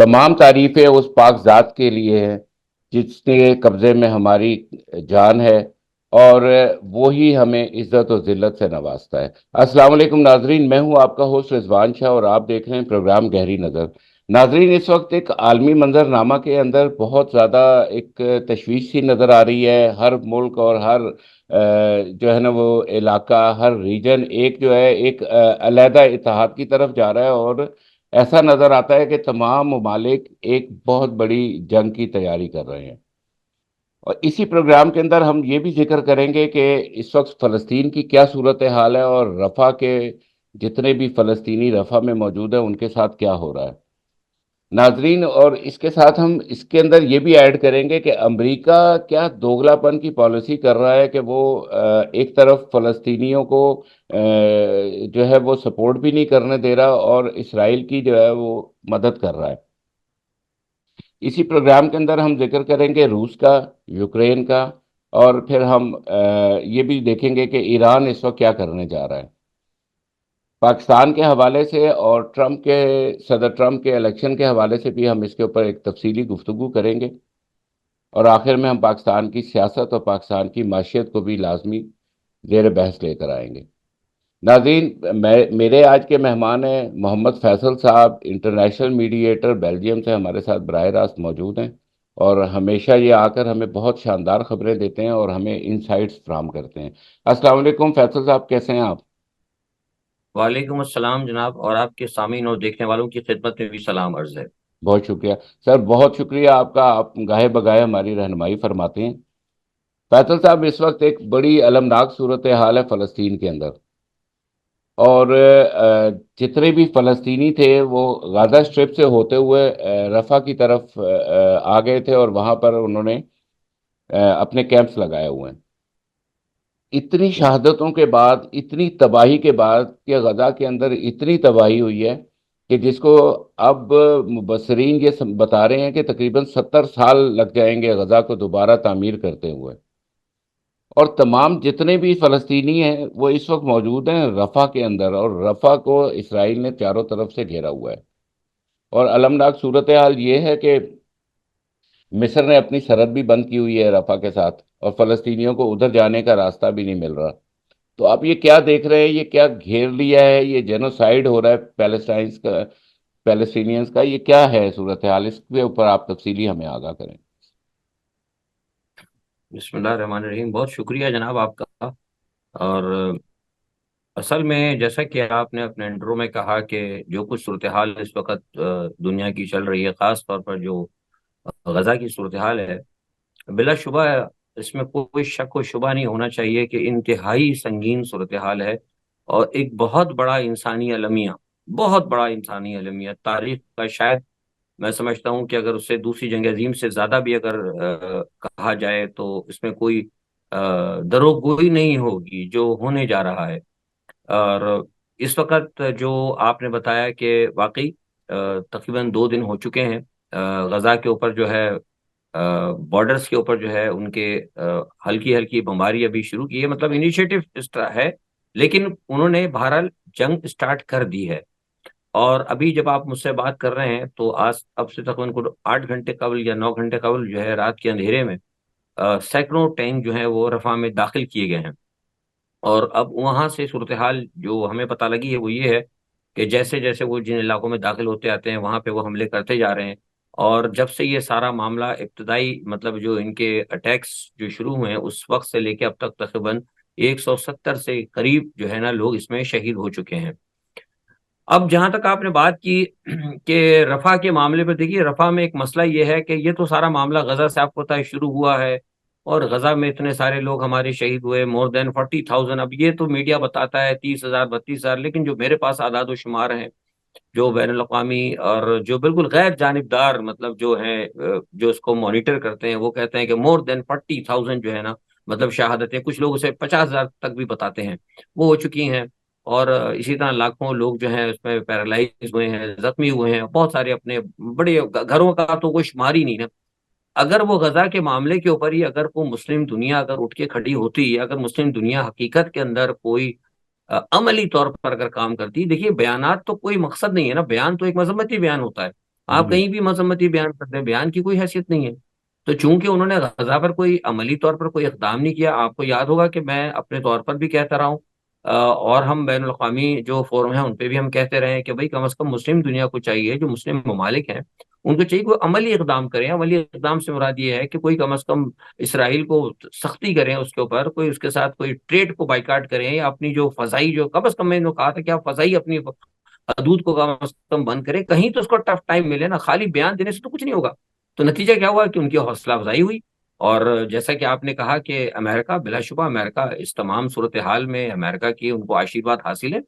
तमाम तारीफें उस पाक ज़ात के लिए हैं जिसके कब्ज़े में हमारी जान है, और वो ही हमें इज़्ज़त और ज़िल्लत से नवाजता है। अस्सलाम वालेकुम नाजरीन, मैं हूं आपका होस्ट रिजवान शाह और आप देख रहे हैं प्रोग्राम गहरी नज़र। नाजरीन, इस वक्त एक आलमी मंजरनामा के अंदर बहुत ज़्यादा एक तशवीश सी नज़र आ रही है। हर मुल्क और हर जो है ना वो इलाका, हर रीजन एक जो है एक अलहदा इत्तेहाद की तरफ जा रहा है, और ऐसा नज़र आता है कि तमाम ममालिक एक बहुत बड़ी जंग की तैयारी कर रहे हैं। और इसी प्रोग्राम के अंदर हम ये भी जिक्र करेंगे कि इस वक्त फ़लस्तीन की क्या सूरत हाल है, और रफ़ा के जितने भी फ़लस्तीनी रफ़ा में मौजूद है उनके साथ क्या हो रहा है नाजरीन। और इसके साथ हम इसके अंदर ये भी ऐड करेंगे कि अमेरिका क्या दोगलापन की पॉलिसी कर रहा है कि वो एक तरफ फ़लस्तीनियों को जो है वो सपोर्ट भी नहीं करने दे रहा, और इसराइल की जो है वो मदद कर रहा है। इसी प्रोग्राम के अंदर हम जिक्र करेंगे रूस का, यूक्रेन का, और फिर हम ये भी देखेंगे कि ईरान इस वक्त क्या करने जा रहा है। पाकिस्तान के हवाले से और सदर ट्रम्प के इलेक्शन के हवाले से भी हम इसके ऊपर एक तफसीली गुफ्तगू करेंगे। और आखिर में हम पाकिस्तान की सियासत और पाकिस्तान की माशियत को भी लाजमी जेर बहस लेकर आएंगे। नाज़रीन, मेरे आज के मेहमान हैं मोहम्मद फैसल साहब, इंटरनेशनल मीडिएटर, बेल्जियम से हमारे साथ बराह रास्त मौजूद हैं, और हमेशा ये आकर हमें बहुत शानदार खबरें देते हैं और हमें इंसाइट्स फ्राहम करते हैं। अस्सलाम वालेकुम फैसल साहब, कैसे हैं आप? वालेकुम अस्सलाम जनाब, और आपके सामीन और देखने वालों की खिदमत में भी सलाम अर्ज है। बहुत शुक्रिया सर, बहुत शुक्रिया आपका, आप गाहे बगाए हमारी रहनुमाई फरमाते हैं। फैसल साहब, इस वक्त एक बड़ी अलमनाक सूरत हाल है फ़लस्तीन के अंदर, और जितने भी फ़लस्तीनी थे वो गाज़ा स्ट्रिप से होते हुए रफ़ा की तरफ आ गए थे, और वहाँ पर उन्होंने अपने कैंप्स लगाए हुए हैं। इतनी शहादतों के बाद, इतनी तबाही के बाद कि गजा के अंदर इतनी तबाही हुई है कि जिसको अब मुबसरीन ये बता रहे हैं कि तकरीबन 70 साल लग जाएंगे गजा को दोबारा तामीर करते हुए। और तमाम जितने भी फ़लस्तीनी हैं वो इस वक्त मौजूद हैं रफ़ा के अंदर, और रफ़ा को इसराइल ने चारों तरफ से घेरा हुआ है। और अलमनाक सूरत हाल ये है कि मिस्र ने अपनी सरहद भी बंद की हुई है रफ़ा के साथ, और फ़लस्तीनियों को उधर जाने का रास्ता भी नहीं मिल रहा। तो आप ये क्या देख रहे हैं, ये क्या घेर लिया है, ये जेनोसाइड हो रहा है पैलेस्टाइंस का, पैलेस्टीनियंस का, ये क्या है सूरत हाल? इसके ऊपर आप तफसीली हमें आगाह करें। बिस्मिल्लाह रहमान रहीम, बहुत शुक्रिया जनाब आपका। और असल में जैसा कि आपने अपने इंट्रो में कहा कि जो कुछ सूरत हाल इस वक्त दुनिया की चल रही है, ख़ास तौर पर जो गज़ा की सूरत हाल है, बिलाशुबा इसमें कोई शक व शुबा नहीं होना चाहिए कि इंतहाई संगीन सूरत हाल है। और एक बहुत बड़ा इंसानी अलमिया, बहुत बड़ा इंसानी अलमिया तारीख का, शायद मैं समझता हूँ कि अगर उससे दूसरी जंग अजीम से ज्यादा भी अगर कहा जाए तो इसमें कोई दरोगोई नहीं होगी जो होने जा रहा है। और इस वक्त जो आपने बताया कि वाकई तकरीबन 2 दिन हो चुके हैं, गजा के ऊपर जो है, बॉर्डर्स के ऊपर जो है उनके हल्की हल्की बमबारी अभी शुरू की है, मतलब इनिशिएटिव इस तरह है। लेकिन उन्होंने बहरहाल जंग स्टार्ट कर दी है। और अभी जब आप मुझसे बात कर रहे हैं तो आज अब से तकरीबन को 8 घंटे कबल या 9 घंटे कबल जो है, रात के अंधेरे में सैकड़ों टैंक जो है वो रफा में दाखिल किए गए हैं। और अब वहां से सूरत हाल जो हमें पता लगी है वो ये है कि जैसे जैसे वो जिन इलाकों में दाखिल होते आते हैं वहां पे वो हमले करते जा रहे हैं। और जब से ये सारा मामला इब्तदाई, मतलब जो इनके अटैक्स जो शुरू हुए हैं उस वक्त से लेके अब तक तकरीबन 170 से करीब जो है ना लोग इसमें शहीद हो चुके हैं। अब जहां तक आपने बात की कि रफा के मामले पर, देखिए रफा में एक मसला ये है कि ये तो सारा मामला गजा से आपको पता है शुरू हुआ है। और गजा में इतने सारे लोग हमारे शहीद हुए, मोर देन 40,000। अब ये तो मीडिया बताता है 30,000 32,000, लेकिन जो मेरे पास आदाद शुमार हैं, जो बैन अवी और जो बिल्कुल गैर जानिबदार, मतलब जो है जो इसको मॉनिटर करते हैं, वो कहते हैं कि मोर देन 40,000 जो है ना, मतलब शहादतें, कुछ लोग उसे 50,000 तक भी बताते हैं, वो हो चुकी हैं। और इसी तरह लाखों लोग जो हैं उसमें पैरालाइज हुए हैं, जख्मी हुए हैं, बहुत सारे अपने बड़े घरों का तो कोई शुमार ही नहीं है। अगर वो गजा के मामले के ऊपर ही अगर वो मुस्लिम दुनिया अगर उठ के खड़ी होती, अगर मुस्लिम दुनिया हकीकत के अंदर कोई अमली तौर पर अगर काम करती, देखिए बयानात तो कोई मकसद नहीं है ना, बयान तो एक मजम्मती बयान होता है। आप जी। कहीं भी मजम्मती बयान करते हैं, बयान की कोई हैसियत नहीं है। तो चूंकि उन्होंने गजा पर कोई अमली तौर पर कोई इकदाम नहीं किया, आपको याद होगा कि मैं अपने तौर पर भी कहता रहा हूँ, और हम बैन अवी जो फोरम है उन पे भी हम कहते रहे हैं कि भाई कम अज कम मुस्लिम दुनिया को चाहिए, जो मुस्लिम ममालिक हैं उनको चाहिए कोई अमली इकदाम करें। अमली इकदाम से मुराद ये है कि कोई कम अज कम इसराइल को सख्ती करें, उसके ऊपर कोई उसके साथ कोई ट्रेड को बाइकाट करें, या अपनी जो फजाई, जो कम अज कम मैंने कहा था कि आप फजाई अपनी हदूद को कम अज कम बंद करें, कहीं तो उसको टफ टाइम मिले ना, खाली बयान देने से तो कुछ नहीं होगा। तो नतीजा क्या हुआ कि उनकी हौसला अफजाई हुई। और जैसा कि आपने कहा कि अमेरिका, बिलाशुबा अमेरिका इस तमाम सूरत हाल में, अमेरिका की उनको आशीर्वाद हासिल है।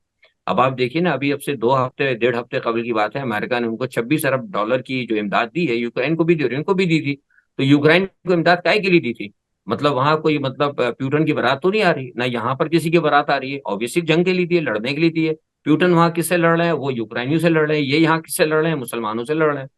अब आप देखिए ना, अभी अब से 2 हफ्ते 1.5 हफ्ते कबल की बात है, अमेरिका ने उनको $26 अरब की जो इमदाद दी है, यूक्रेन को भी दी और इनको भी दी थी। तो यूक्रेन को इमदाद काय के लिए दी थी? मतलब वहां कोई मतलब प्यूटन की बारात तो नहीं आ रही ना, यहाँ पर किसी की बारात आ रही है, ऑब्वियसली जंग के लिए दी है, लड़ने के लिए दी है। प्यूटन वहां किससे लड़ रहे हैं? वो यूक्रेनियों से लड़ रहे हैं। ये यहाँ किससे लड़ रहे हैं? मुसलमानों से लड़ रहे हैं।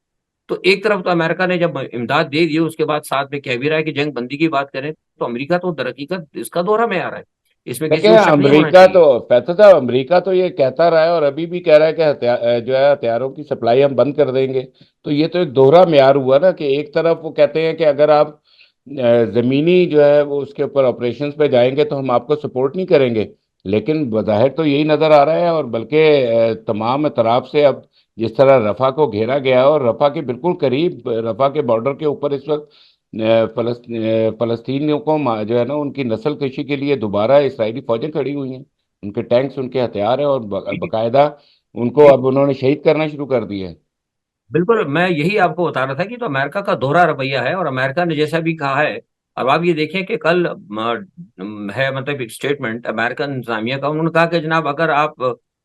तो एक तरफ तो अमेरिका ने जब इमदाद दे दी, उसके बाद साथ में कह भी रहा है कि जंग बंदी की बात करें, तो अमेरिका तो दरहकीकत इसका दोहरा में आ रहा है, इसमें किसी देखिए, को शक नहीं होना अमेरिका तो चाहिए। फैसला साहब, अमेरिका तो ये कहता रहा है और अभी भी कह रहा है कि जो है हथियारों की सप्लाई हम बंद कर देंगे। तो ये तो एक दोहरा म्यार हुआ ना, कि एक तरफ वो कहते हैं कि अगर आप जमीनी जो है वो उसके ऊपर ऑपरेशंस पे जाएंगे तो हम आपको सपोर्ट नहीं करेंगे। लेकिन बज़ाहिर तो यही नजर आ रहा है, और बल्कि तमाम तरफ से अब जिस तरह रफा को घेरा गया है, और रफा के बिल्कुल करीब, रफा के बॉर्डर के ऊपर इस वक्त फलस्तीनियों को जो है ना उनकी नस्ल कशी के लिए दोबारा इसराइली फौजें खड़ी हुई हैं। उनके टैंक्स, उनके हथियार हैं, और बाकायदा उनको अब उन्होंने शहीद करना शुरू कर दिया है। बिल्कुल, मैं यही आपको बता रहा था कि तो अमेरिका का दोहरा रवैया है, और अमेरिका ने जैसा भी कहा है। अब आप ये देखें कि कल है मतलब एक स्टेटमेंट अमेरिकन इंतजामिया का, उन्होंने कहा कि जनाब अगर आप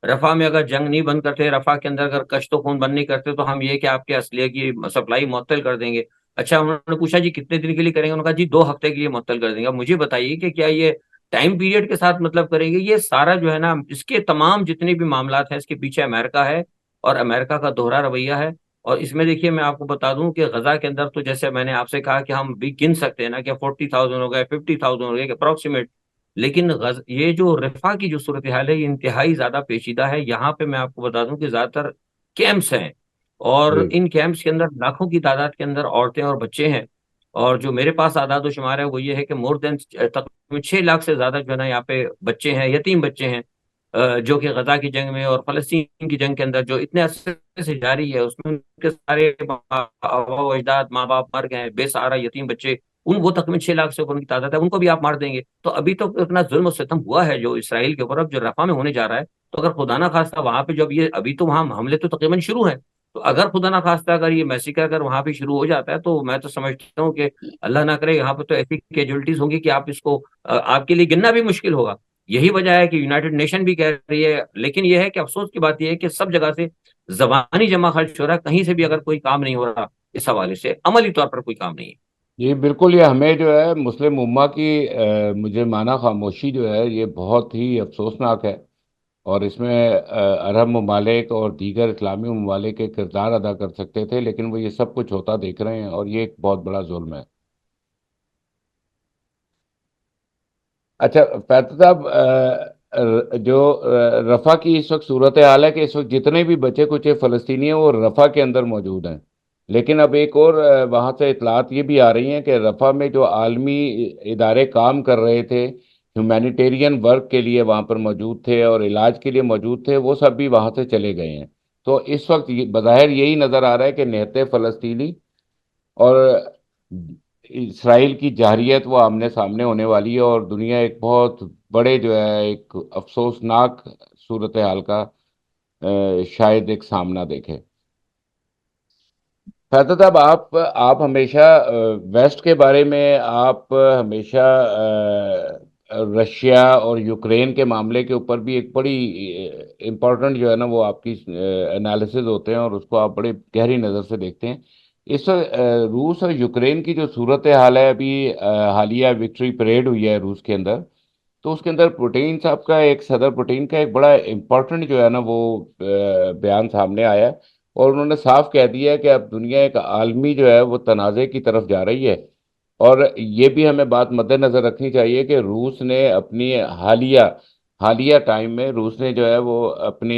रफा में अगर जंग नहीं बंद करते, रफा के अंदर अगर कश्तो खून बंद नहीं करते, तो हम ये कि आपके असलिये की सप्लाई मुअत्तल कर देंगे। अच्छा, उन्होंने पूछा जी कितने दिन के लिए करेंगे? उन्होंने कहा जी 2 हफ्ते के लिए मुअत्तल कर देंगे। अब मुझे बताइए कि क्या ये टाइम पीरियड के साथ मतलब करेंगे? ये सारा जो है ना, इसके तमाम जितने भी मामला है, इसके पीछे अमेरिका है, और अमेरिका का दोहरा रवैया है। और इसमें देखिए, मैं आपको बता दूं कि गजा के अंदर तो जैसे मैंने आपसे कहा कि हम भी गिन सकते हैं ना कि 40,000 हो गए, 50,000 हो गए अप्रोक्सीमेट। लेकिन ये जो रफा की जो सूरत हाल है, ये इंतहाई ज्यादा पेचीदा है। यहाँ पे मैं आपको बता दूं कि ज्यादातर कैंप्स हैं, और जी। इन कैंप्स के अंदर लाखों की तादाद के अंदर औरतें और बच्चे हैं। और जो मेरे पास आदाद शुमार है वो ये है कि मोर देन तकरीबन 6 लाख से ज्यादा जो है ना यहाँ पे बच्चे हैं, यतीम बच्चे हैं, जो कि गजा की जंग में और फलस्तीन की जंग के अंदर जो इतने अरसे से जारी है, उसमें उनके सारे अजदाद माँ बाप मर गए हैं, बेसहारा यतीम बच्चे। उन वो तकरीबन 6 लाख से ऊपर उनकी तादाद है, उनको भी आप मार देंगे। तो अभी तो इतना जुल्म और सितम हुआ है जो इसराइल के ऊपर, अब जो रफा में होने जा रहा है, तो अगर खुदा ना खास्ता वहां पे जब ये अभी तो वहां हमले तो तकरीबन शुरू हैं, तो अगर खुदा ना खास्ता अगर ये मैसेकर अगर वहां पे शुरू हो जाता है, तो मैं तो समझता हूँ कि अल्लाह ना करे यहाँ पे तो ऐसी कैजुअलिटीज होंगी कि आप इसको आपके लिए गिनना भी मुश्किल होगा। यही वजह है कि यूनाइटेड नेशन भी कह रही है। लेकिन यह है कि अफसोस की बात यह है कि सब जगह से जबानी जमा खर्च हो रहा है, कहीं से भी अगर कोई काम नहीं हो रहा, इस हवाले से अमली तौर पर कोई काम नहीं है। जी बिल्कुल, ये हमें जो है मुस्लिम उम्मा की मुझे माना खामोशी जो है ये बहुत ही अफसोसनाक है। और इसमें अरब ममालिक और दीगर इस्लामी ममालिक के किरदार अदा कर सकते थे, लेकिन वो ये सब कुछ होता देख रहे हैं, और ये एक बहुत बड़ा जुल्म है। अच्छा फैसल साहब, जो रफ़ा की इस वक्त सूरत हाल है कि इस वक्त जितने भी बचे कुचे फ़लस्तीनी हैं वो रफ़ा के अंदर मौजूद हैं। लेकिन अब एक और वहाँ से इतलात ये भी आ रही हैं कि रफ़ा में जो आलमी इदारे काम कर रहे थे, ह्यूमैनिटेरियन वर्क के लिए वहाँ पर मौजूद थे और इलाज के लिए मौजूद थे, वो सब भी वहाँ से चले गए हैं। तो इस वक्त बज़ाहिर यही नज़र आ रहा है कि निहत्ते फ़लस्तीनी और इसराइल की जारहियत वो आमने सामने होने वाली है, और दुनिया एक बहुत बड़े जो है एक अफसोसनाक सूरत हाल का शायद एक सामना देखे। फैज़ल साहब, आप हमेशा वेस्ट के बारे में, आप हमेशा रशिया और यूक्रेन के मामले के ऊपर भी एक बड़ी इम्पोर्टेंट जो है ना वो आपकी एनालिसिस होते हैं, और उसको आप बड़े गहरी नज़र से देखते हैं। इस वक्त रूस और यूक्रेन की जो सूरत हाल है, अभी हालिया विक्ट्री परेड हुई है रूस के अंदर, तो उसके अंदर पुतिन साहब का, एक सदर पुतिन का एक बड़ा इम्पोर्टेंट जो है ना वो बयान सामने आया है। और उन्होंने साफ कह दिया है कि अब दुनिया एक आलमी जो है वो तनाज़े की तरफ जा रही है। और ये भी हमें बात मद्देनज़र रखनी चाहिए कि रूस ने अपनी हालिया हालिया टाइम में रूस ने जो है वो अपनी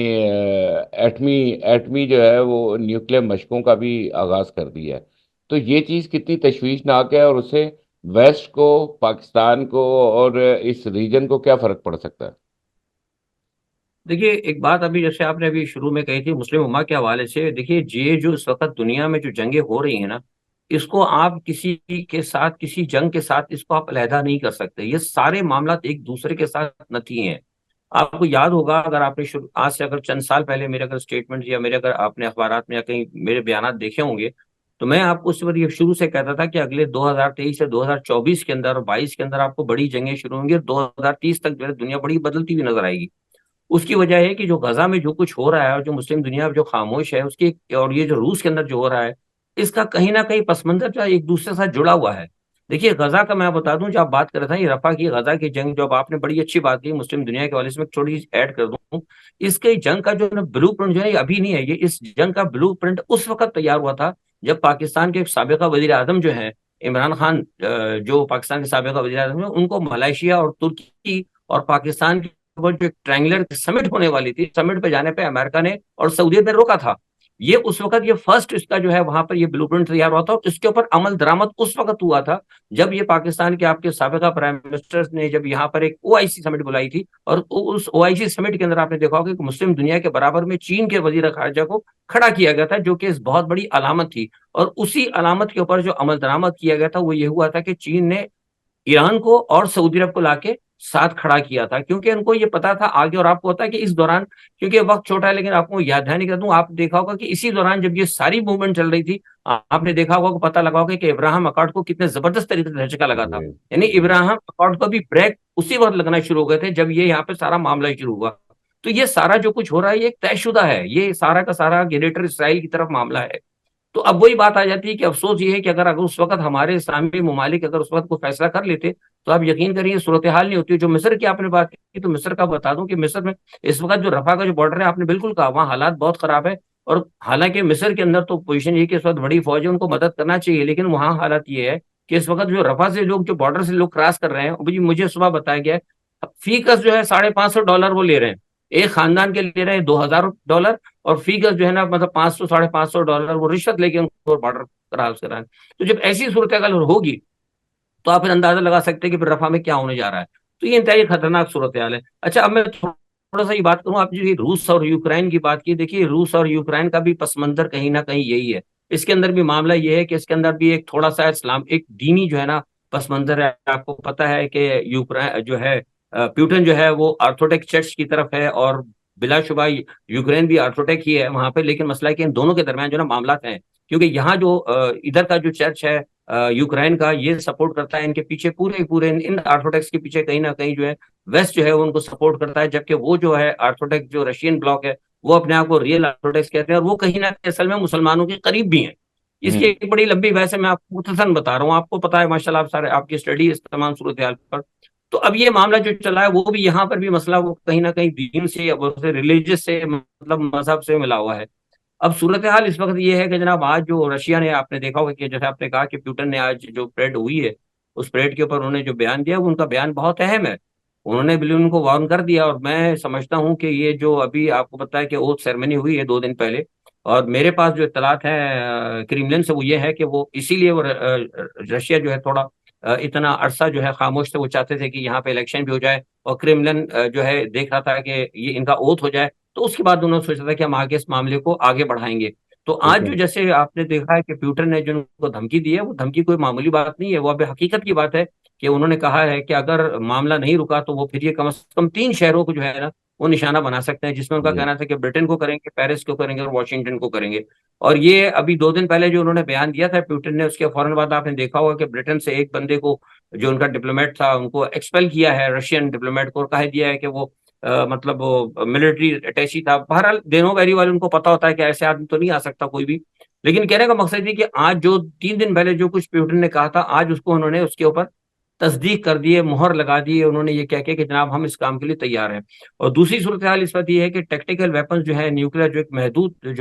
एटमी एटमी जो है वो न्यूक्लियर मशकों का भी आगाज कर दिया है। तो ये चीज़ कितनी तशवीशनाक है, और उससे वेस्ट को, पाकिस्तान को और इस रीजन को क्या फर्क पड़ सकता है? देखिए, एक बात अभी जैसे आपने अभी शुरू में कही थी मुस्लिम उम्मा के हवाले से, देखिए ये जो इस वक्त दुनिया में जो जंगें हो रही हैं ना, इसको आप किसी के साथ, किसी जंग के साथ इसको आप अलहदा नहीं कर सकते। ये सारे मामला एक दूसरे के साथ नथी हैं। आपको याद होगा, अगर आपने शुरू आज से अगर चंद साल पहले मेरे अगर स्टेटमेंट या मेरे अगर आपने अखबारात में या कहीं मेरे बयान देखे होंगे, तो मैं आपको उस वक्त ये शुरू से कहता था कि अगले 2023 से 2024 के अंदर और 22 के अंदर आपको बड़ी जंगें शुरू होंगी और 2030 तक जो है दुनिया बड़ी बदलती हुई नजर आएगी। उसकी वजह है कि जो गजा में जो कुछ हो रहा है और जो मुस्लिम दुनिया जो खामोश है उसकी, और ये जो रूस के अंदर जो हो रहा है, इसका कहीं ना कहीं पस मंजर जो है एक दूसरे के साथ जुड़ा हुआ है। देखिए, गजा का मैं बता दूं, जो आप बात कर रहे थे ये रफा की गजा की जंग, जो अब आपने बड़ी अच्छी बात की मुस्लिम दुनिया के वाले से, मैं एक छोटी सी ऐड कर दूं। इसके जंग का जो ब्लू प्रिंट जो है ये अभी नहीं है, ये इस जंग का ब्लू प्रिंट उस वक्त तैयार हुआ था जब पाकिस्तान के साबिका वजीर आजम जो है इमरान खान, जो पाकिस्तान के साबिका वजीर आजम है, उनको मलेशिया और तुर्की और पाकिस्तान वो जो ट्रायंगुलर समिट होने वाली थी, समिट पे जाने पे अमेरिका ने और सऊदी ने रोका था। ये उस वक्त ये फर्स्ट इसका जो है वहां पर ये ब्लूप्रिंट तैयार हुआ था और इसके ऊपर अमल दरामद उस वक्त हुआ था जब ये पाकिस्तान के आपके साबिका प्राइम मिनिस्टर ने जब यहाँ पर एक ओआईसी समिट बुलाई थी। और उस ओआईसी समिट के अंदर आपने देखा होगा कि मुस्लिम दुनिया के बराबर में चीन के वजीर खारजा को खड़ा किया गया था, जो कि इस बहुत बड़ी अलामत थी। और उसी अलामत के ऊपर जो अमल दरामद किया गया था वो ये हुआ था कि चीन ने ईरान को और सऊदी अरब को लाके साथ खड़ा किया था, क्योंकि उनको ये पता था आगे। और आपको पता है कि इस दौरान, क्योंकि वक्त छोटा है लेकिन आपको याद ध्यान कर दूं, आप देखा होगा कि इसी दौरान जब ये सारी मूवमेंट चल रही थी, आपने देखा होगा, पता लगा होगा कि इब्राहिम अकॉर्ड को कितने जबरदस्त तरीके से झटका लगा था। जी यानी जी। इब्राहिम अकॉर्ड को भी ब्रेक उसी वक्त लगना शुरू हो गए थे जब ये यहाँ पे सारा मामला ही शुरू हुआ। तो ये सारा जो कुछ हो रहा है ये एक तयशुदा है, ये सारा का सारा ग्रेटर इसराइल की तरफ मामला है। तो अब वही बात आ जाती है कि अफसोस ये है कि अगर अगर उस वक्त हमारे इस्लामी ममालिक अगर उस वक्त कोई फैसला कर लेते, तो आप यकीन करिए सूरत हाल नहीं होती। जो मिस्र की आपने बात की, तो मिस्र का बता दूं कि मिस्र में इस वक्त जो रफा का जो बॉर्डर है, आपने बिल्कुल कहा, वहाँ हालात बहुत खराब है। और हालांकि मिस्र के अंदर तो पोजीशन ये कि इस वक्त बड़ी फौज है, उनको मदद करना चाहिए, लेकिन वहाँ हालात ये है कि इस वक्त जो रफा से लोग जो बॉर्डर से लोग क्रॉस कर रहे हैं, मुझे सुबह बताया गया है फी कस जो है $550 वो ले रहे हैं। एक खानदान के ले रहे हैं $2000, और फी गज जो है ना, मतलब 500 $550 वो रिश्वत लेके उनको बॉर्डर क्रॉस कराएं। तो जब ऐसी सूरत हाल होगी तो आप फिर अंदाजा लगा सकते हैं कि फिर रफा में क्या होने जा रहा है। तो ये इंतहाई खतरनाक सूरत हाल है। अच्छा, अब मैं थोड़ा सा ये बात करूं, आप जो ये रूस और यूक्रेन की बात की, देखिए रूस और यूक्रेन का भी पस मंजर कहीं ना कहीं यही है। इसके अंदर भी मामला ये है कि इसके अंदर भी एक थोड़ा सा इस्लाम, एक दीनी जो है ना पस मंजर है। आपको पता है कि यूक्रेन जो है, प्यूटन जो है वो ऑर्थोडॉक्स चर्च की तरफ है, और बिलाशुबा यूक्रेन भी ऑर्थोडॉक्स ही है वहां पे। लेकिन मसला है कि इन दोनों के दरमियान जो ना मामला हैं, क्योंकि यहाँ जो इधर का जो चर्च है यूक्रेन का, ये सपोर्ट करता है इनके पीछे, पूरे पूरे इन ऑर्थोडॉक्स के पीछे कहीं ना कहीं जो है वेस्ट जो है वो उनको सपोर्ट करता है। जबकि वो जो है ऑर्थोडॉक्स जो रशियन ब्लॉक है, वो अपने आप को रियल ऑर्थोडॉक्स कहते हैं, और वो कहीं ना कहीं असल में मुसलमानों के करीब भी हैं। इसकी हम्म। एक बड़ी लंबी वैसे मैं आपको मुख्तसर बता रहा हूँ, आपको पता है माशाल्लाह, आप सारे आपकी स्टडी इस तमाम सूरत हाल पर। तो अब ये मामला जो चला है वो भी यहाँ पर भी मसला वो कहीं ना कहीं दीन से या रिलीजियस से, मतलब मजहब से मिला हुआ है। अब सूरत हाल इस वक्त ये है कि जनाब आज जो रशिया ने, आपने देखा होगा कि जैसे आपने कहा कि पुतिन ने आज जो परेड हुई है, उस परेड के ऊपर उन्होंने जो बयान दिया वो उनका बयान बहुत अहम है। उन्होंने बिल्कुल उनको वार्न कर दिया, और मैं समझता हूँ कि ये जो अभी आपको पता है कि ओथ सेरेमनी हुई है 2 दिन पहले, और मेरे पास जो इत्तलात है क्रेमलिन से, वो ये है कि वो इसीलिए वो रशिया जो है थोड़ा इतना अरसा जो है खामोश थे। वो चाहते थे कि यहाँ पे इलेक्शन भी हो जाए, और क्रेमलिन जो है देख रहा था कि ये इनका ओथ हो जाए, तो उसके बाद उन्होंने सोचा था कि हम आगे इस मामले को आगे बढ़ाएंगे। तो ठीक आज है। जो जैसे आपने देखा है कि प्यूटन ने जो उनको धमकी दी है, वो धमकी कोई मामूली बात नहीं है, वो अभी हकीकत की बात है कि उन्होंने कहा है कि अगर मामला नहीं रुका तो वो फिर ये कम से कम 3 शहरों को जो है ना वो निशाना बना सकते हैं, जिसमें उनका जी। कहना था कि ब्रिटेन को करेंगे, पेरिस को करेंगे और वॉशिंगटन को करेंगे। और ये अभी 2 दिन पहले जो उन्होंने बयान दिया था प्यूटन ने, उसके फौरन बाद आपने देखा होगा कि ब्रिटेन से एक बंदे को, जो उनका डिप्लोमेट था, उनको एक्सपेल किया है, रशियन डिप्लोमेट को, और कह दिया है कि वो मतलब वो मिलिट्री अटैची था। बहरहाल देनों वैरी वाले उनको पता होता है कि ऐसे आदमी तो नहीं आ सकता कोई भी। लेकिन कहने का मकसद ये कि आज जो 3 दिन पहले जो कुछ प्यूटन ने कहा था, आज उसको उन्होंने उसके ऊपर तस्दीक कर दिए, मुहर लगा दी है उन्होंने, ये कह के कि जनाब हम इस काम के लिए तैयार हैं। और दूसरी सूरत हाल इस वक्त ये है कि टेक्टिकल वेपन्स जो है न्यूक्लियर, जो एक महदूद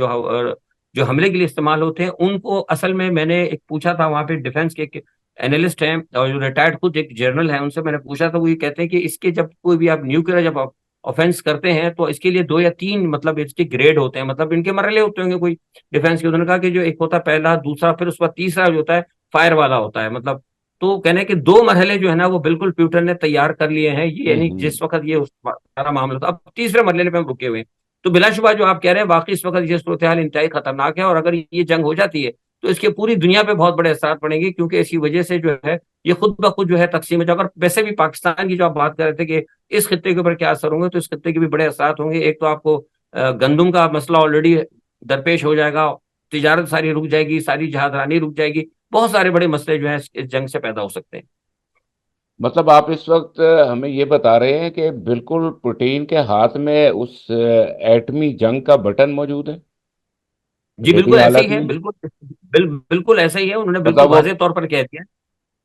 जो हमले के लिए इस्तेमाल होते हैं, उनको असल में मैंने एक पूछा था वहां पे डिफेंस के एक एनालिस्ट हैं और जो रिटायर्ड खुद एक जर्नल है, उनसे मैंने पूछा था। वो ये कहते हैं कि इसके जब कोई भी आप न्यूक्लियर जब आप ऑफेंस करते हैं तो इसके लिए 2 या 3 मतलब इसके ग्रेड होते हैं, मतलब इनके मरहले होते होंगे कोई डिफेंस के। उन्होंने कहा कि जो एक होता है पहला, दूसरा, फिर उसके बाद तीसरा जो होता है फायर वाला होता है, मतलब। तो कहने हैं कि 2 मरहले जो है ना वो बिल्कुल प्यूटन ने तैयार कर लिए हैं, ये यानी हम्म। जिस वक्त ये सारा मामला था, अब तीसरे मरहले पे हम रुके हुए हैं। तो बिलाशुबा जो आप कह रहे हैं, वाकई इस वक्त ये सूरत हाल इंतहाई खतरनाक है, और अगर ये जंग हो जाती है तो इसके पूरी दुनिया पे बहुत बड़े असर पड़ेंगे, क्योंकि इसी वजह से जो है ये खुद ब खुद जो है तकसीम हो जाएगा। और वैसे भी पाकिस्तान की जो आप बात कर रहे थे कि इस खत्ते के ऊपर क्या असर होंगे, तो इस खत्ते के भी बड़े असर होंगे। एक तो आपको गंदुम का मसला ऑलरेडी दरपेश हो जाएगा, तिजारत सारी रुक जाएगी, सारी जहाजरानी रुक जाएगी, बहुत सारे बड़े मसले जो है इस जंग से पैदा हो सकते हैं। मतलब आप इस वक्त हमें ये बता रहे हैं कि बिल्कुल पुतिन के हाथ में उस एटमी जंग का बटन मौजूद है, जी रेडी बिल्कुल ऐसे ही हालत है, में। बिल्कुल। बिल्कुल ऐसा ही है, उन्होंने बिल्कुल मतलब वो वाजे तौर पर कह दिया।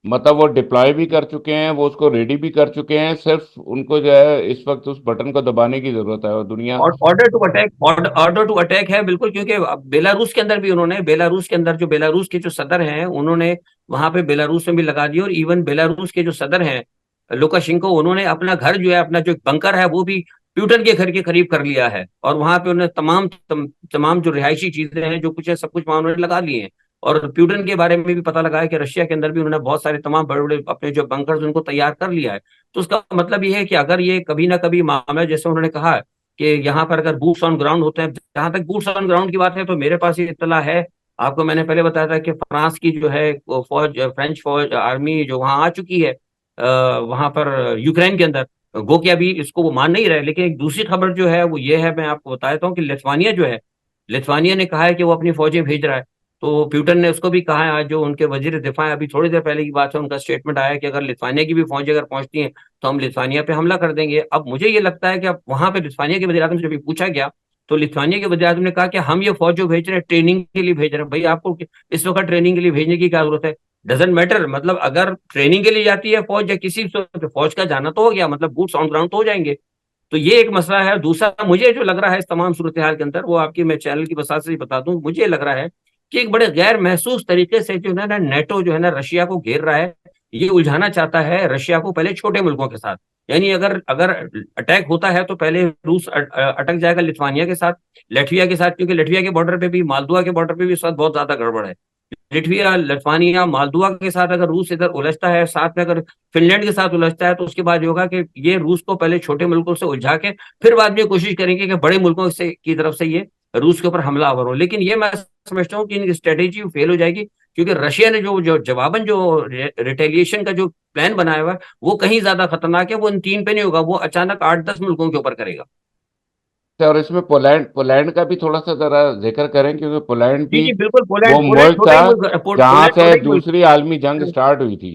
मतलब वो डिप्लॉय भी कर चुके हैं, वो उसको रेडी भी कर चुके हैं, सिर्फ उनको जो है इस वक्त उस बटन को दबाने की जरूरत है, और दुनिया। और ऑर्डर टू अटैक है बिल्कुल, क्योंकि अब बेलारूस के अंदर भी उन्होंने, बेलारूस के अंदर जो बेलारूस के जो सदर हैं उन्होंने वहां पे बेलारूस में भी लगा दिया, और इवन बेलारूस के जो सदर हैं लुकाशेंको, उन्होंने अपना घर जो है, अपना जो बंकर है वो भी प्यूटन के घर के करीब कर लिया है, और वहां पे उन्होंने तमाम जो रिहायशी चीजें हैं जो कुछ है सब कुछ वहां उन्होंने लगा लिए हैं। और प्यूटन के बारे में भी पता लगा है कि रशिया के अंदर भी उन्होंने बहुत सारे तमाम बड़े बड़े अपने जो बंकर्स उनको तैयार कर लिया है। तो उसका मतलब ये है कि अगर ये कभी ना कभी मामला, जैसे उन्होंने कहा कि यहाँ पर अगर बूट्स ऑन ग्राउंड होते हैं, जहां तक बूट्स ऑन ग्राउंड की बात है तो मेरे पास ये इत्तला है, आपको मैंने पहले बताया था कि फ्रांस की जो है वो फौज, फ्रेंच फौज आर्मी जो वहां आ चुकी है वहां पर यूक्रेन के अंदर। गो कि अभी इसको वो मान नहीं रहे, लेकिन एक दूसरी खबर जो है वो ये है, मैं आपको बता देता हूँ कि लिथुआनिया जो है, लिथुआनिया ने कहा है कि वो अपनी फौजें भेज रहा है। तो प्यूटन ने उसको भी कहा है, आज जो उनके वजीर दिफा है, अभी थोड़ी देर पहले की बात है, उनका स्टेटमेंट आया कि अगर लिथुआनिया की भी फौजें अगर पहुंचती हैं तो हम लिथुआनिया पे हमला कर देंगे। अब मुझे ये लगता है कि अब वहां पे लिथुआनिया के वजीर आजम से जब ये पूछा गया, तो लिथुआनिया के वजीर आजम ने कहा कि हम ये फौज जो भेज रहे हैं ट्रेनिंग के लिए भेज रहे हैं। भाई आपको इस वक्त ट्रेनिंग के लिए भेजने की क्या जरूरत है? डजेंट मैटर, मतलब अगर ट्रेनिंग के लिए जाती है फौज या किसी फौज का जाना तो हो गया, मतलब बूट्स ऑन ग्राउंड तो हो जाएंगे। तो ये एक मसला है। दूसरा मुझे जो लग रहा है इस तमाम सूरत हाल के अंदर, वो आपकी मैं चैनल की वसात से ही बता दूं, मुझे लग रहा है कि एक बड़े गैर महसूस तरीके से जो है ना नेटो जो है ना रशिया को घेर रहा है, ये उलझाना चाहता है रशिया को पहले छोटे मुल्कों के साथ। यानी अगर अगर अटैक होता है तो पहले रूस अटक जाएगा लिथुआनिया के साथ, लटविया के साथ, क्योंकि लटविया के बॉर्डर पे भी, मालदुआ के बॉर्डर पे भी इस वक्त बहुत ज्यादा गड़बड़ है। लिटविया, लिथुआनिया, मालदुआ के साथ अगर रूस इधर उलझता है, साथ में अगर फिनलैंड के साथ उलझता है, तो उसके बाद ये होगा कि ये रूस को पहले छोटे मुल्कों से उलझा के फिर बाद में कोशिश करेंगे कि बड़े मुल्कों से की तरफ से ये रूस के ऊपर हमलावर हो। लेकिन ये मैं समझता हूँ कि इनकी स्ट्रेटेजी फेल हो जाएगी, क्योंकि रशिया ने जो जो जवाबन जो रिटेलिएशन का जो प्लान बनाया हुआ है वो कहीं ज्यादा खतरनाक है। वो इन 3 पे नहीं होगा, वो अचानक 8-10 मुल्कों के ऊपर करेगा। और इसमें पोलैंड पोलैंड का भी थोड़ा सा जरा जिक्र करें, क्योंकि पोलैंड जी भी जी बिल्कुल, वो पोलैंड पोलैंड मुल्क छोटा था ही मुल्क, जहां पोलैंड से छोटा ही मुल्क। दूसरी आलमी जंग स्टार्ट हुई थी।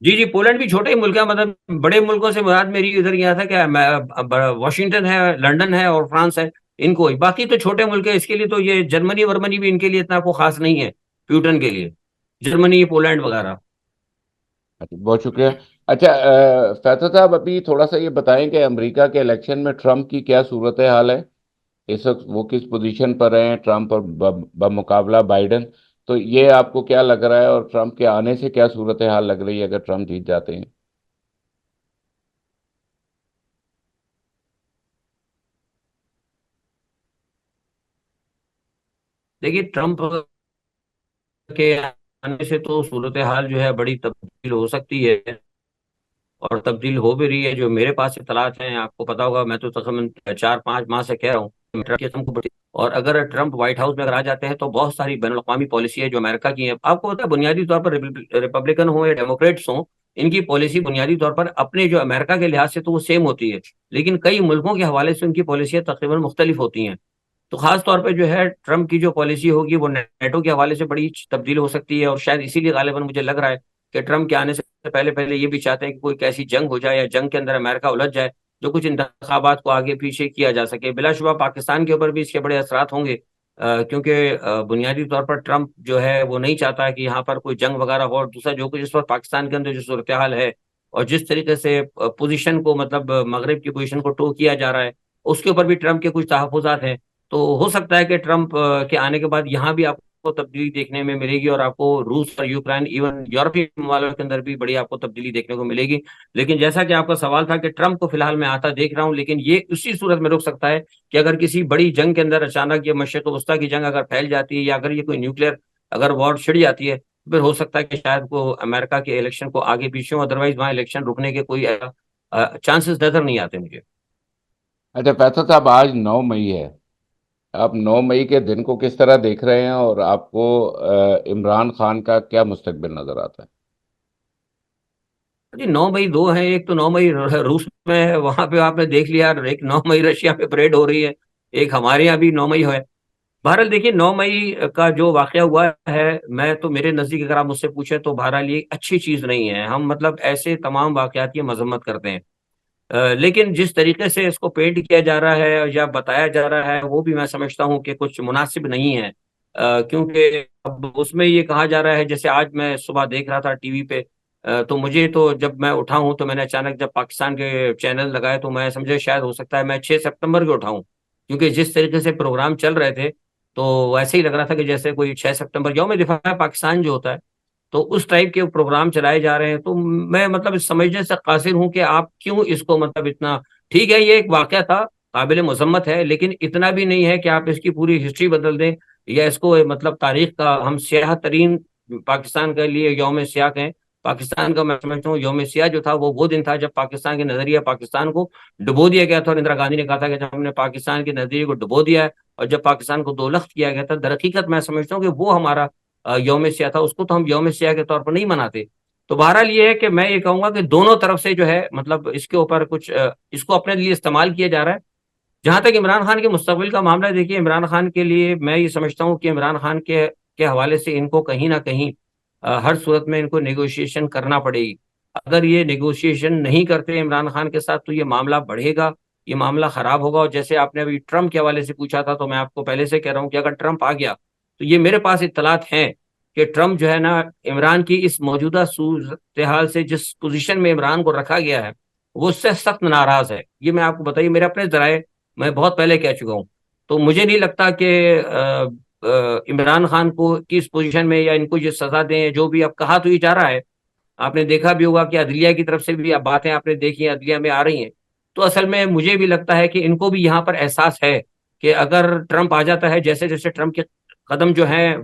जी जी, पोलैंड भी छोटे ही मुल्क है, मतलब बड़े मुल्कों से मुराद मेरी इधर यहाँ था क्या, वॉशिंगटन है, लंदन है और फ्रांस है, इनको ही। बाकी तो छोटे मुल्क है, इसके लिए तो ये जर्मनी वर्मनी भी इनके लिए इतना को खास नहीं है प्यूटन के लिए, जर्मनी पोलैंड वगैरह। अच्छा, बहुत शुक्रिया। अच्छा, फैसल साहब, अभी थोड़ा सा ये बताएं कि अमेरिका के इलेक्शन में ट्रंप की क्या सूरत हाल है इस वक्त, वो किस पोजीशन पर हैं, ट्रंप और बमुकाबला बाइडन। तो ये आपको क्या लग रहा है, और ट्रंप के आने से क्या सूरत हाल लग रही है अगर ट्रंप जीत जाते हैं? देखिए, ट्रंप के आने से तो सूरत हाल जो है बड़ी तब्दील हो सकती है, और तब्दील हो भी रही है। जो मेरे पास इतलात हैं, आपको पता होगा, मैं तो तकरीबन 4-5 माह से कह रहा हूँ ट्रंप की कसम को बड़ी। और अगर ट्रंप व्हाइट हाउस में अगर आ जाते हैं तो बहुत सारी बैन अवी पॉलिसी है जो अमेरिका की है, आपको पता है, बुनियादी तौर पर रिपब्लिकन हो या डेमोक्रेट्स हो, इनकी पॉलिसी बुनियादी तौर पर अपने जो अमेरिका के लिहाज से तो वो सेम होती है, लेकिन कई मुल्कों के हवाले से उनकी पॉलिसियां तकरीबन मुख्तलिफ होती हैं। तो खास तौर पे जो है ट्रंप की जो पॉलिसी होगी वो नेटो के हवाले से बड़ी तब्दील हो सकती है, और शायद इसीलिए गालिबा मुझे लग रहा है कि ट्रंप के आने से पहले पहले ये भी चाहते हैं कि कोई कैसी जंग हो जाए या जंग के अंदर अमेरिका उलझ जाए, जो कुछ इंतखाबात को आगे पीछे किया जा सके। बिलाशुबा पाकिस्तान के ऊपर भी इसके बड़े असरात होंगे, क्योंकि बुनियादी तौर पर ट्रंप जो है वो नहीं चाहता कि यहाँ पर कोई जंग वगैरह हो। और दूसरा, जो कुछ इस वक्त पाकिस्तान के अंदर जो सूरत हाल है और जिस तरीके से पोजीशन को, मतलब मगरब की पोजीशन को टो किया जा रहा है, उसके ऊपर भी ट्रंप के कुछ तहफुजात हैं। तो हो सकता है कि ट्रंप के आने के बाद यहाँ भी आपको आपको तब्दीली देखने में मिलेगी, और आपको रूस और यूक्रेन, इवन यूरोपीय ममालिक के अंदर भी बड़ी आपको तब्दीली देखने को मिलेगी। लेकिन जैसा कि आपका सवाल था कि ट्रंप को फिलहाल मैं आता देख रहा हूं, लेकिन ये उसी सूरत में रुक सकता है कि अगर किसी बड़ी जंग के अंदर अचानक ये मशरिक वस्ता की जंग अगर फैल जाती है, या अगर ये कोई न्यूक्लियर अगर वॉर छिड़ जाती है, फिर हो सकता है कि शायद वो अमेरिका के इलेक्शन को आगे पीछे हो, अदरवाइज वहां इलेक्शन रुकने के कोई चांसेस नजर नहीं आते मुझे। अच्छा फैसल साहब, आज 9 मई है। आप 9 मई के दिन को किस तरह देख रहे हैं, और आपको इमरान खान का क्या मुस्तकबिल नजर आता है? जी, 9 मई दो है, एक तो 9 मई रूस में है, वहां पे आपने देख लिया, एक 9 मई रशिया पे परेड हो रही है, एक हमारे यहाँ भी 9 मई है। बहरहाल देखिए, 9 मई का जो वाकया हुआ है, मैं तो मेरे नजदीक अगर आप मुझसे पूछे तो बहरहाल ये अच्छी चीज नहीं है। हम मतलब ऐसे तमाम वाकयात की मजम्मत करते हैं, लेकिन जिस तरीके से इसको पेंट किया जा रहा है या बताया जा रहा है, वो भी मैं समझता हूँ कि कुछ मुनासिब नहीं है। क्योंकि अब उसमें ये कहा जा रहा है, जैसे आज मैं सुबह देख रहा था टीवी पे, तो मुझे तो जब मैं उठा हूँ तो मैंने अचानक जब पाकिस्तान के चैनल लगाए तो मैं समझे शायद हो सकता है मैं 6 सितंबर को उठाऊं, क्योंकि जिस तरीके से प्रोग्राम चल रहे थे तो वैसे ही लग रहा था कि जैसे कोई 6 सितंबर यौम दिफा पाकिस्तान जो होता है, तो उस टाइप के प्रोग्राम चलाए जा रहे हैं। तो मैं मतलब इस समझने से कासिर हूं कि आप क्यों इसको मतलब इतना, ठीक है ये एक वाकया था, काबिल मजम्मत है, लेकिन इतना भी नहीं है कि आप इसकी पूरी हिस्ट्री बदल दें, या इसको मतलब तारीख का हम स्याह तरीन पाकिस्तान के लिए यौम सियाह कहें। पाकिस्तान का मैं समझता हूँ यौम सियाह जो था वो दिन था जब पाकिस्तान के नजरिया पाकिस्तान को डुबो दिया गया था, और इंदिरा गांधी ने कहा था कि जब हमने पाकिस्तान के नजरिए को डुबो दिया है और जब पाकिस्तान को दो लख्त किया गया था, दर हकीकत मैं समझता हूँ कि वो हमारा यौम सियाह था, उसको तो हम यौम सियाह के तौर पर नहीं मनाते। तो बहरहाल ये है कि मैं ये कहूंगा कि दोनों तरफ से जो है मतलब इसके ऊपर कुछ इसको अपने लिए इस्तेमाल किया जा रहा है। जहां तक इमरान खान के मुस्तकबिल का मामला है, देखिए इमरान खान के लिए मैं ये समझता हूँ कि इमरान खान के हवाले से इनको कहीं ना कहीं हर सूरत में इनको नेगोशिएशन करना पड़ेगी। अगर ये नेगोशिएशन नहीं करते इमरान खान के साथ तो ये मामला बढ़ेगा, ये मामला खराब होगा। और जैसे आपने अभी ट्रंप के हवाले से पूछा था, तो मैं आपको पहले से कह रहा हूँ कि अगर ट्रंप आ गया तो ये मेरे पास इत्तलात हैं कि ट्रंप जो है ना, इमरान की इस मौजूदा सूरत हाल से जिस पोजीशन में इमरान को रखा गया है वो उससे सख्त नाराज है। ये मैं आपको बताइए, मेरे अपने जराए मैं बहुत पहले कह चुका हूँ। तो मुझे नहीं लगता कि इमरान खान को की इस पोजीशन में या इनको ये सजा दें जो भी अब कहा तो ये जा रहा है। आपने देखा भी होगा कि अदलिया की तरफ से भी अब बातें आपने देखी हैं, अदलिया में आ रही हैं। तो असल में मुझे भी लगता है कि इनको भी यहाँ पर एहसास है कि अगर ट्रंप आ जाता है, जैसे जैसे ट्रंप के कदम जो हैं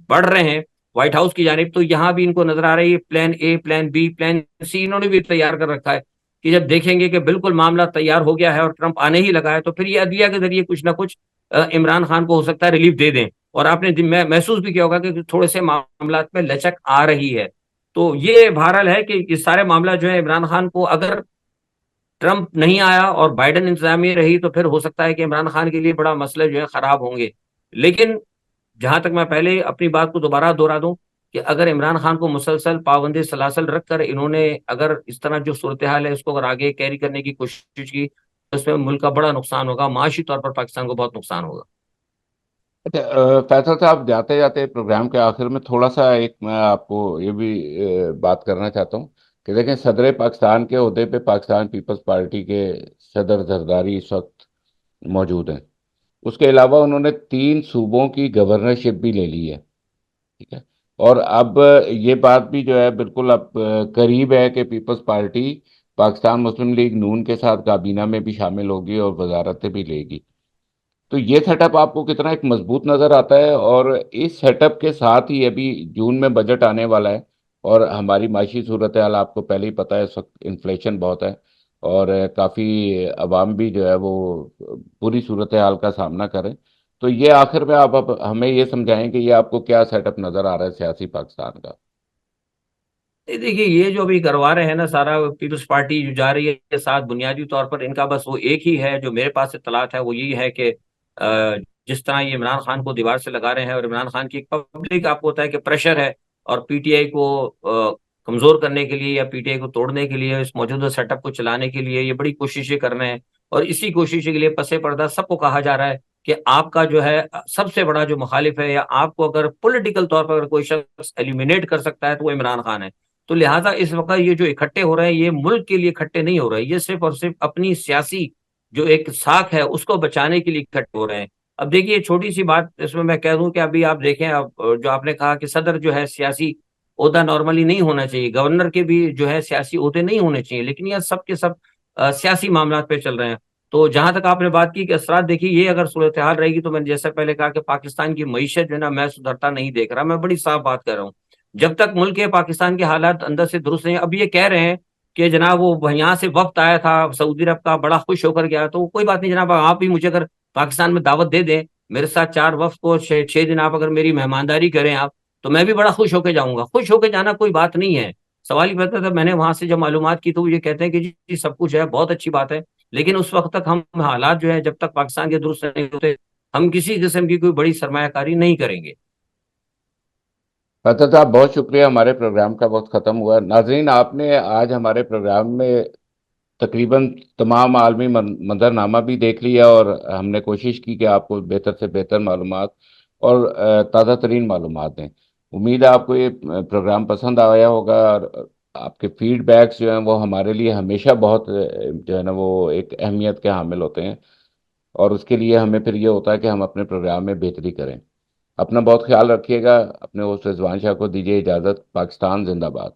बढ़ रहे हैं व्हाइट हाउस की जानिब, तो यहाँ भी इनको नजर आ रही है plan A, plan B, plan C इन्होंने भी तैयार कर रखा है कि जब देखेंगे कि बिल्कुल मामला तैयार हो गया है और ट्रंप आने ही लगा है, तो फिर ये अदलिया के जरिए कुछ ना कुछ इमरान खान को हो सकता है रिलीफ दे दें। और आपने महसूस भी किया होगा कि थोड़े से मामला में लचक आ रही है। तो ये बहरहाल है कि ये सारे मामला जो है इमरान खान को, अगर ट्रंप नहीं आया और बाइडेन इंतजामिया रही, तो फिर हो सकता है कि इमरान खान के लिए बड़ा मसले जो है खराब होंगे। लेकिन जहां तक मैं पहले अपनी बात को दोबारा दोहरा दूं कि अगर इमरान खान को मुसलसल पाबंदी सलासल रखकर इन्होंने अगर इस तरह जो सूरत हाल है उसको अगर आगे कैरी करने की कोशिश की, तो उसमें मुल्क का बड़ा नुकसान होगा, माशी तौर पर पाकिस्तान को बहुत नुकसान होगा। अच्छा फैसल साहब, जाते जाते प्रोग्राम के आखिर में थोड़ा सा एक मैं आपको ये भी बात करना चाहता हूँ कि देखें, सदर पाकिस्तान के ओहदे पे पाकिस्तान पीपल्स पार्टी के सदर जरदारी इस वक्त मौजूद हैं। उसके अलावा उन्होंने 3 सूबों की गवर्नरशिप भी ले ली है। ठीक है। और अब ये बात भी जो है बिल्कुल अब करीब है कि पीपल्स पार्टी पाकिस्तान मुस्लिम लीग नून के साथ काबीना में भी शामिल होगी और वजारतें भी लेगी। तो ये सेटअप आपको कितना एक मजबूत नजर आता है? और इस सेटअप के साथ ही अभी जून में बजट आने वाला है, और हमारी माशी सूरत हाल आपको पहले ही पता है, इस वक्त इन्फ्लेशन बहुत है, और काफ़ी अवाम भी जो है वो बुरी सूरत हाल का सामना करें। तो ये आखिर में आप अब हमें ये समझाएं कि ये आपको क्या सेटअप नजर आ रहा है सियासी पाकिस्तान का? देखिए, ये जो अभी करवा रहे हैं ना सारा, पीपल्स पार्टी जो जा रही है साथ, बुनियादी तौर पर इनका बस वो एक ही है जो मेरे पास इत्तलात है, वो यही है कि जिस तरह ये इमरान खान को दीवार से लगा रहे हैं, और इमरान खान की एक पब्लिक आपको होता है कि प्रेशर है, और पीटीआई को कमजोर करने के लिए या पीटीआई को तोड़ने के लिए, इस मौजूदा सेटअप को चलाने के लिए ये बड़ी कोशिशें कर रहे हैं। और इसी कोशिश के लिए पसे पर्दा सबको कहा जा रहा है कि आपका जो है सबसे बड़ा जो मुखालिफ है, या आपको अगर पॉलिटिकल तौर पर अगर कोई शख्स एलिमिनेट कर सकता है तो वो इमरान खान है। तो लिहाजा इस वक्त ये जो इकट्ठे हो रहे हैं, ये मुल्क के लिए इकट्ठे नहीं हो रहे हैं, ये सिर्फ और सिर्फ अपनी सियासी जो एक साख है उसको बचाने के लिए इकट्ठे हो रहे हैं। अब देखिए, छोटी सी बात इसमें मैं कह दूं कि अभी आप देखें, अब जो आपने कहा कि सदर जो है सियासी ओहदा नॉर्मली नहीं होना चाहिए, गवर्नर के भी जो है सियासी ओहदे नहीं होने चाहिए, लेकिन यह सब के सब सियासी मामला पे चल रहे हैं। तो जहां तक आपने बात की कि असरात, देखिए ये अगर सूरत हाल रहेगी तो मैंने जैसे पहले कहा कि पाकिस्तान की मईशत जो है ना, मैं सुधरता नहीं देख रहा। मैं बड़ी साफ बात कर रहा हूँ। जब तक मुल्क के पाकिस्तान के हालात अंदर से दुरुस्त नहीं, अब ये कह रहे हैं कि जनाब वो यहाँ से वक्त आया था सऊदी अरब का, बड़ा खुश होकर गया, तो कोई बात नहीं जनाब, आप भी मुझे अगर पाकिस्तान में दावत दे दें, मेरे साथ 4 वफ्त को 6 दिन आप अगर मेरी मेहमानदारी करें आप, तो मैं भी बड़ा खुश होकर जाऊंगा। खुश होकर जाना कोई बात नहीं है। सवाल ये पता था, मैंने वहां से जब मालूमात की तो ये कहते हैं कि जी सब कुछ है, बहुत अच्छी बात है, लेकिन उस वक्त तक हम हालात जो है जब तक पाकिस्तान के दुरुस्त नहीं होते, हम किसी किस्म की कोई बड़ी सरमायाकारी नहीं करेंगे। फतह साहब, बहुत शुक्रिया। हमारे प्रोग्राम का वक्त ख़त्म हुआ। नाजरीन, आपने आज हमारे प्रोग्राम में तकरीबन तमाम आलमी मंजरनामा भी देख लिया, और हमने कोशिश की कि आपको बेहतर से बेहतर मालूमात और ताज़ा तरीन मालूमात दें। उम्मीद है आपको ये प्रोग्राम पसंद आया होगा, और आपके फीडबैक्स जो हैं वो हमारे लिए हमेशा बहुत जो है ना वो एक अहमियत के हामिल होते हैं, और उसके लिए हमें फिर ये होता है कि हम अपने प्रोग्राम में बेहतरी करें। अपना बहुत ख्याल रखिएगा। अपने होस्ट रिजवान शाह को दीजिए इजाज़त। पाकिस्तान जिंदाबाद।